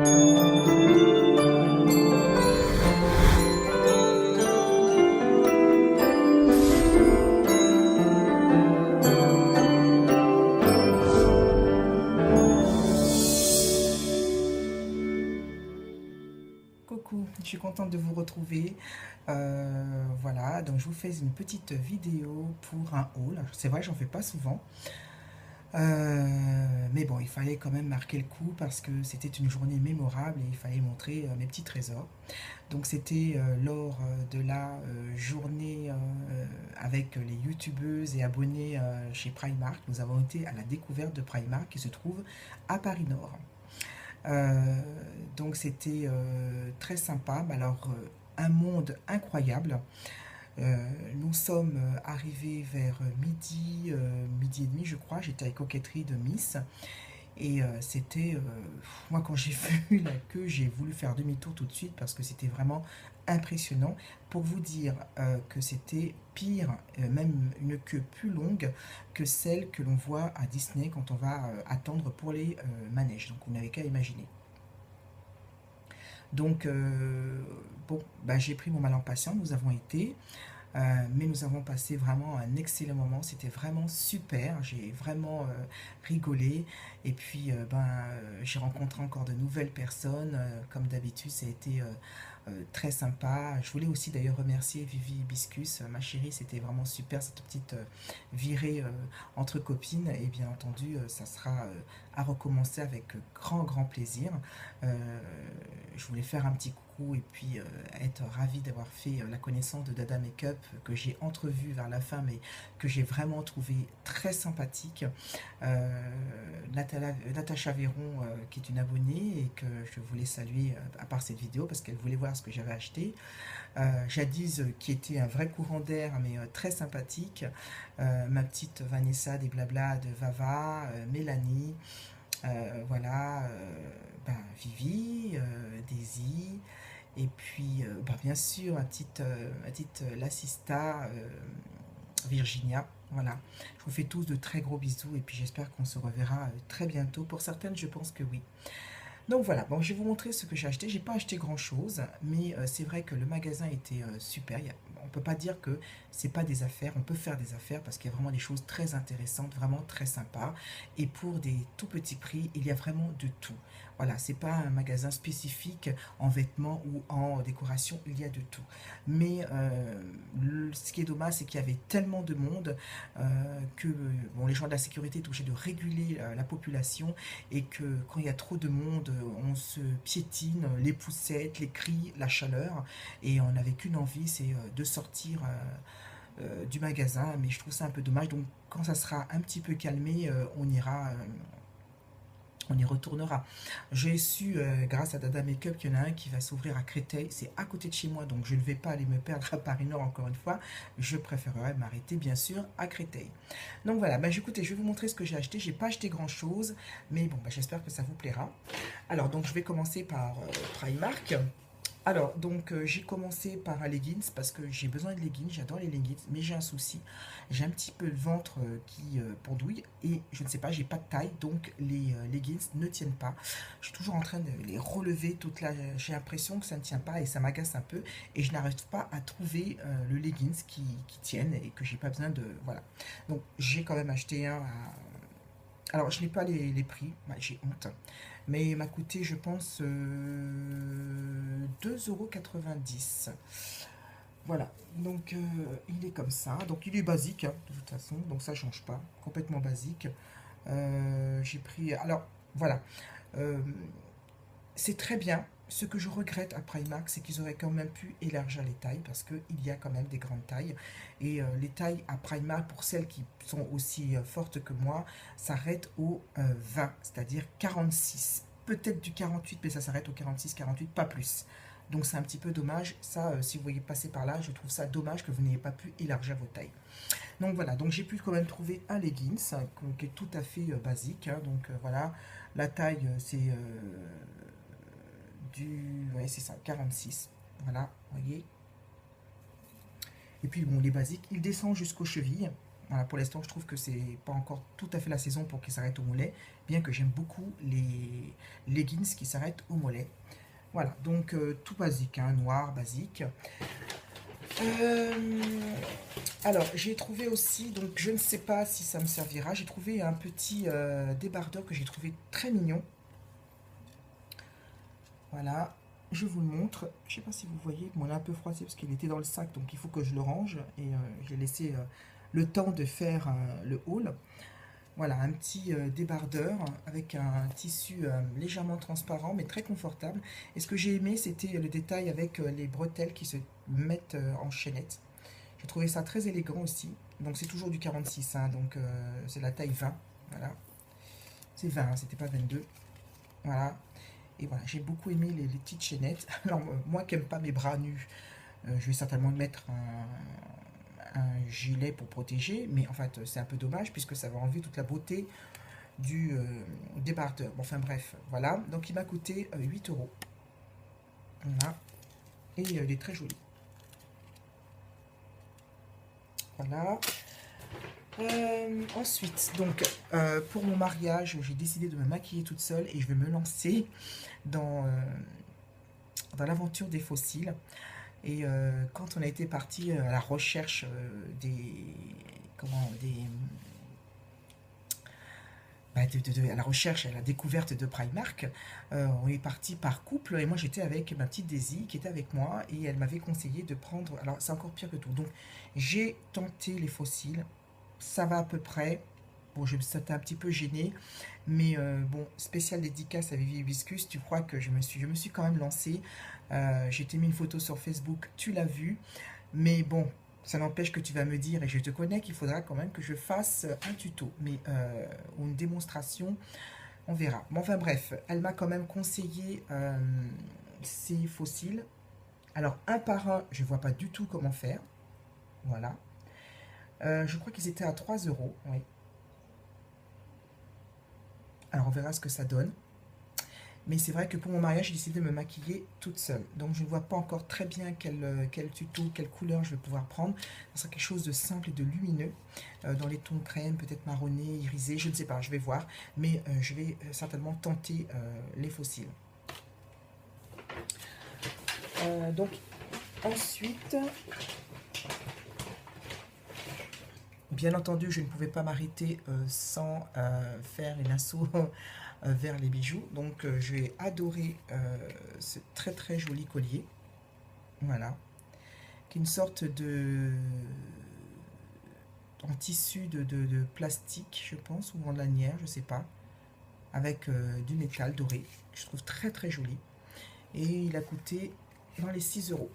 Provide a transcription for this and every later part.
Coucou, je suis contente de vous retrouver. Voilà, donc je vous fais une petite vidéo pour un haul. C'est vrai, j'en fais pas souvent. Mais bon, il fallait quand même marquer le coup parce que c'était une journée mémorable et il fallait montrer mes petits trésors. Donc c'était lors de la journée avec les youtubeuses et abonnés chez Primark. Nous avons été à la découverte de Primark qui se trouve à Paris Nord. Euh, donc c'était très sympa. Mais alors, un monde incroyable. Nous sommes arrivés vers midi et demi, je crois. J'étais avec Coquetterie de Miss. Et c'était, moi quand j'ai vu la queue, j'ai voulu faire demi-tour tout de suite parce que c'était vraiment impressionnant. Pour vous dire que c'était pire, même une queue plus longue que celle que l'on voit à Disney quand on va attendre pour les manèges. Donc vous n'avez qu'à imaginer. Donc, bon, bah, j'ai pris mon mal en patience, nous avons été. Mais nous avons passé vraiment un excellent moment, c'était vraiment super, j'ai vraiment rigolé et puis j'ai rencontré encore de nouvelles personnes, comme d'habitude ça a été très sympa. Je voulais aussi d'ailleurs remercier Vivi Hibiscus, ma chérie, c'était vraiment super cette petite virée entre copines et bien entendu ça sera à recommencer avec grand plaisir. Euh, je voulais faire un petit coucou et puis être ravie d'avoir fait la connaissance de Dada Makeup que j'ai entrevu vers la fin mais que j'ai vraiment trouvé très sympathique. Natacha Véron qui est une abonnée et que je voulais saluer à part cette vidéo parce qu'elle voulait voir ce que j'avais acheté. Jadis qui était un vrai courant d'air mais très sympathique. Ma petite Vanessa des blabla de Vava, Mélanie, voilà, Vivi, Daisy, et puis bien sûr ma petite Lassista, Virginia. Voilà, je vous fais tous de très gros bisous et puis j'espère qu'on se reverra très bientôt. Pour certaines, je pense que oui. Donc voilà, bon, je vais vous montrer ce que j'ai acheté. J'ai pas acheté grand chose, mais c'est vrai que le magasin était super. On peut pas dire que c'est pas des affaires. On peut faire des affaires parce qu'il y a vraiment des choses très intéressantes, vraiment très sympas. Et pour des tout petits prix, il y a vraiment de tout. Voilà, c'est pas un magasin spécifique en vêtements ou en décoration, il y a de tout. Mais ce qui est dommage, c'est qu'il y avait tellement de monde que bon, les gens de la sécurité étaient obligés de réguler la population et que quand il y a trop de monde, on se piétine, les poussettes, les cris, la chaleur, et on n'avait qu'une envie, c'est de sortir du magasin, mais je trouve ça un peu dommage, donc quand ça sera un petit peu calmé, on y retournera. J'ai su, grâce à Dada Makeup, qu'il y en a un qui va s'ouvrir à Créteil. C'est à côté de chez moi, donc je ne vais pas aller me perdre à Paris Nord encore une fois. Je préférerais m'arrêter, bien sûr, à Créteil. Donc voilà, écoutez, je vais vous montrer ce que j'ai acheté. J'ai pas acheté grand-chose, mais bon, j'espère que ça vous plaira. Alors, donc, je vais commencer par Primark. Alors, donc, j'ai commencé par un leggings parce que j'ai besoin de leggings, j'adore les leggings, mais j'ai un souci. J'ai un petit peu le ventre qui pendouille et je ne sais pas, j'ai pas de taille, donc les leggings ne tiennent pas. Je suis toujours en train de les relever toute la. J'ai l'impression que ça ne tient pas et ça m'agace un peu et je n'arrive pas à trouver le leggings qui tienne et que j'ai pas besoin de. Voilà. Donc, j'ai quand même acheté un à. Alors, je n'ai pas les prix, j'ai honte. Mais il m'a coûté, je pense, 2,90 €. Voilà, donc il est comme ça. Donc il est basique, hein, de toute façon, donc ça change pas. Complètement basique. J'ai pris. Alors, voilà. Euh, c'est très bien. Ce que je regrette à Primark, c'est qu'ils auraient quand même pu élargir les tailles parce qu'il y a quand même des grandes tailles. Et les tailles à Primark, pour celles qui sont aussi fortes que moi, s'arrêtent au 20, c'est-à-dire 46. Peut-être du 48, mais ça s'arrête au 46-48, pas plus. Donc c'est un petit peu dommage. Ça, si vous voyez passer par là, je trouve ça dommage que vous n'ayez pas pu élargir vos tailles. Donc voilà, donc j'ai pu quand même trouver un leggings qui est tout à fait basique, hein. Donc voilà, la taille c'est ouais, c'est ça, 46. Voilà, vous voyez. Et puis bon, les basiques, il descend jusqu'aux chevilles. Voilà, pour l'instant, je trouve que c'est pas encore tout à fait la saison pour qu'ils s'arrêtent au mollet, bien que j'aime beaucoup les leggings qui s'arrêtent au mollet. Voilà, donc tout basique, hein, noir, basique. Euh, alors, j'ai trouvé aussi, donc je ne sais pas si ça me servira, j'ai trouvé un petit débardeur que j'ai trouvé très mignon. Voilà, je vous le montre. Je ne sais pas si vous voyez, bon, on est un peu froissé parce qu'il était dans le sac, donc il faut que je le range. Et j'ai laissé le temps de faire le haul. Voilà, un petit débardeur avec un tissu légèrement transparent, mais très confortable. Et ce que j'ai aimé, c'était le détail avec les bretelles qui se mettent en chaînette. J'ai trouvé ça très élégant aussi. Donc c'est toujours du 46, hein, donc c'est la taille 20. Voilà, c'est 20, hein, c'était pas 22. Voilà, et voilà, j'ai beaucoup aimé les petites chaînettes. Alors, moi qui n'aime pas mes bras nus, je vais certainement mettre un gilet pour protéger, mais en fait, c'est un peu dommage puisque ça va enlever toute la beauté du débardeur. Bon, enfin bref, voilà. Donc, il m'a coûté 8 euros. Voilà. Et il est très joli. Voilà. Ensuite, donc, pour mon mariage, j'ai décidé de me maquiller toute seule et je vais me lancer dans, dans l'aventure des fossiles. Et quand on a été parti à la recherche à la recherche, à la découverte de Primark, on est parti par couple et moi j'étais avec ma petite Daisy qui était avec moi et elle m'avait conseillé de prendre. Alors c'est encore pire que tout. Donc j'ai tenté les fossiles, ça va à peu près. Bon, je me sentais un petit peu gênée, mais bon, spécial dédicace à Vivi Hibiscus, tu crois que je me suis quand même lancée. J'ai mis une photo sur Facebook, tu l'as vue, mais bon, ça n'empêche que tu vas me dire, et je te connais, qu'il faudra quand même que je fasse un tuto, mais ou une démonstration, on verra. Bon, enfin bref, elle m'a quand même conseillé ces fossiles. Alors, un par un, je ne vois pas du tout comment faire. Voilà. Je crois qu'ils étaient à 3 euros. Oui. Alors, on verra ce que ça donne. Mais c'est vrai que pour mon mariage, j'ai décidé de me maquiller toute seule. Donc je ne vois pas encore très bien quel tuto, quelle couleur je vais pouvoir prendre. Ce sera quelque chose de simple et de lumineux. Dans les tons crème, peut-être marronné, irisé, je ne sais pas, je vais voir. Mais je vais certainement tenter les fossiles. Donc ensuite, bien entendu, je ne pouvais pas m'arrêter sans faire une assaut vers les bijoux. Donc j'ai adoré ce très très joli collier. Voilà. Qui est une sorte de en tissu de plastique, je pense, ou en lanière, je sais pas, avec du métal doré. Je trouve très très joli. Et il a coûté dans les 6 euros.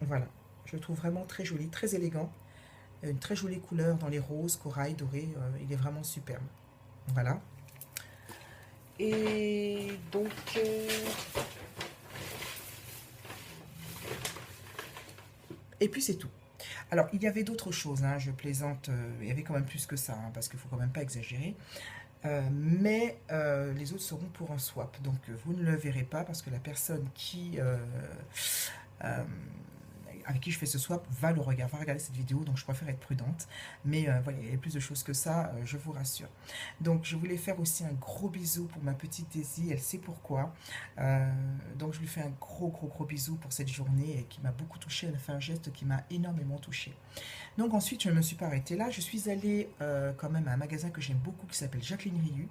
Voilà. Je le trouve vraiment très joli, très élégant. Une très jolie couleur dans les roses, corail, doré. Il est vraiment superbe. Voilà. Et donc, et puis c'est tout. Alors, il y avait d'autres choses, hein, je plaisante, il y avait quand même plus que ça, hein, parce qu'il ne faut quand même pas exagérer. Mais les autres seront pour un swap. Donc, vous ne le verrez pas parce que la personne euh, avec qui je fais ce swap va regarder cette vidéo, donc je préfère être prudente. Mais voilà, il y a plus de choses que ça, je vous rassure. Donc je voulais faire aussi un gros bisou pour ma petite Daisy, elle sait pourquoi. Donc je lui fais un gros bisou pour cette journée et qui m'a beaucoup touchée, elle a fait un geste qui m'a énormément touchée. Donc ensuite, je ne me suis pas arrêtée là, je suis allée quand même à un magasin que j'aime beaucoup qui s'appelle Jacqueline Riu,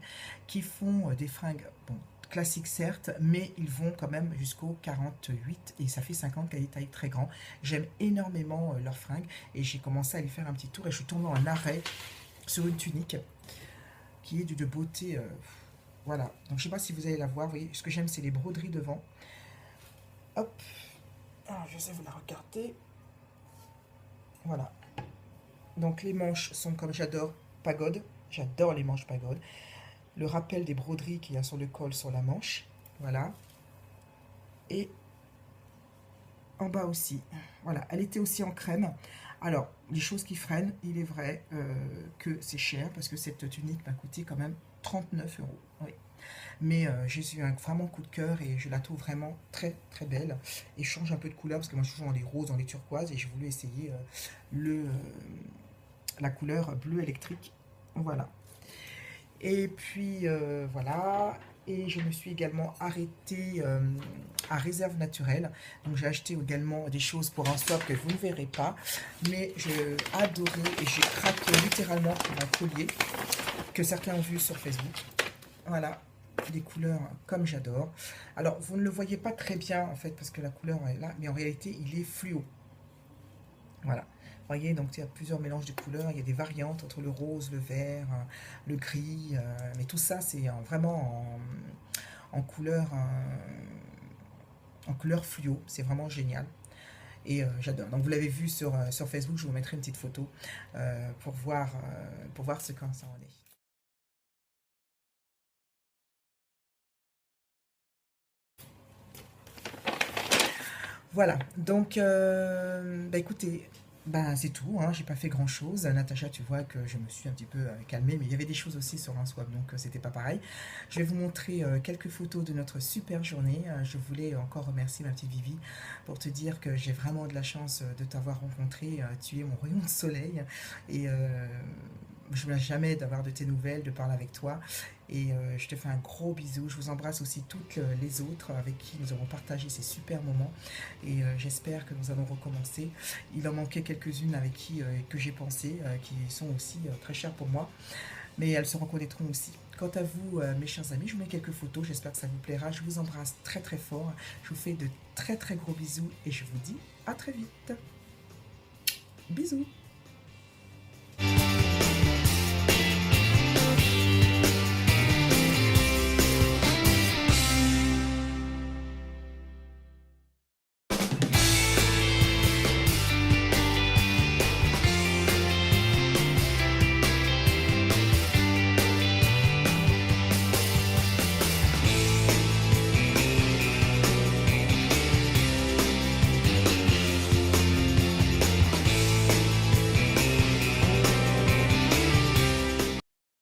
qui font des fringues, bon, classiques certes, mais ils vont quand même jusqu'au 48 et ça fait 50, qui a des tailles très grands. J'aime énormément leurs fringues et j'ai commencé à aller faire un petit tour et je suis tombée en arrêt sur une tunique qui est de beauté. Voilà, donc je ne sais pas si vous allez la voir, vous voyez, ce que j'aime c'est les broderies devant. Hop, ah, je sais vous la regardez. Voilà, donc les manches sont comme pagode, j'adore les manches pagode. Le rappel des broderies qu'il y a sur le col, sur la manche, voilà. Et en bas aussi, voilà, elle était aussi en crème. Alors, les choses qui freinent, il est vrai que c'est cher, parce que cette tunique m'a coûté quand même 39 euros. Oui. Mais j'ai eu un vraiment coup de cœur et je la trouve vraiment très très belle. Et je change un peu de couleur, parce que moi je suis toujours dans les roses, dans les turquoises, et j'ai voulu essayer le, la couleur bleu électrique. Voilà. Et puis voilà, et je me suis également arrêtée à Réserve Naturelle. Donc j'ai acheté également des choses pour un swap que vous ne verrez pas. Mais j'ai adoré et j'ai craqué littéralement pour un collier que certains ont vu sur Facebook. Voilà, des couleurs comme j'adore. Alors vous ne le voyez pas très bien en fait parce que la couleur est là, mais en réalité il est fluo. Voilà. Vous voyez, donc il y a plusieurs mélanges de couleurs, il y a des variantes entre le rose, le vert, le gris, mais tout ça c'est vraiment en couleur fluo, c'est vraiment génial et j'adore. Donc vous l'avez vu sur Facebook, je vous mettrai une petite photo pour voir ce que ça en est. Voilà, donc bah écoutez, bah c'est tout, hein, j'ai pas fait grand chose. Natacha, tu vois que je me suis un petit peu calmée, mais il y avait des choses aussi sur un swap, donc c'était pas pareil. Je vais vous montrer quelques photos de notre super journée. Je voulais encore remercier ma petite Vivi pour te dire que j'ai vraiment de la chance de t'avoir rencontré. Tu es mon rayon de soleil et je ne jamais d'avoir de tes nouvelles, de parler avec toi. Et je te fais un gros bisou. Je vous embrasse aussi toutes les autres avec qui nous avons partagé ces super moments. Et j'espère que nous allons recommencer. Il en manquait quelques-unes avec qui que j'ai pensé, qui sont aussi très chères pour moi. Mais elles se reconnaîtront aussi. Quant à vous, mes chers amis, je vous mets quelques photos. J'espère que ça vous plaira. Je vous embrasse très très fort. Je vous fais de très très gros bisous. Et je vous dis à très vite. Bisous.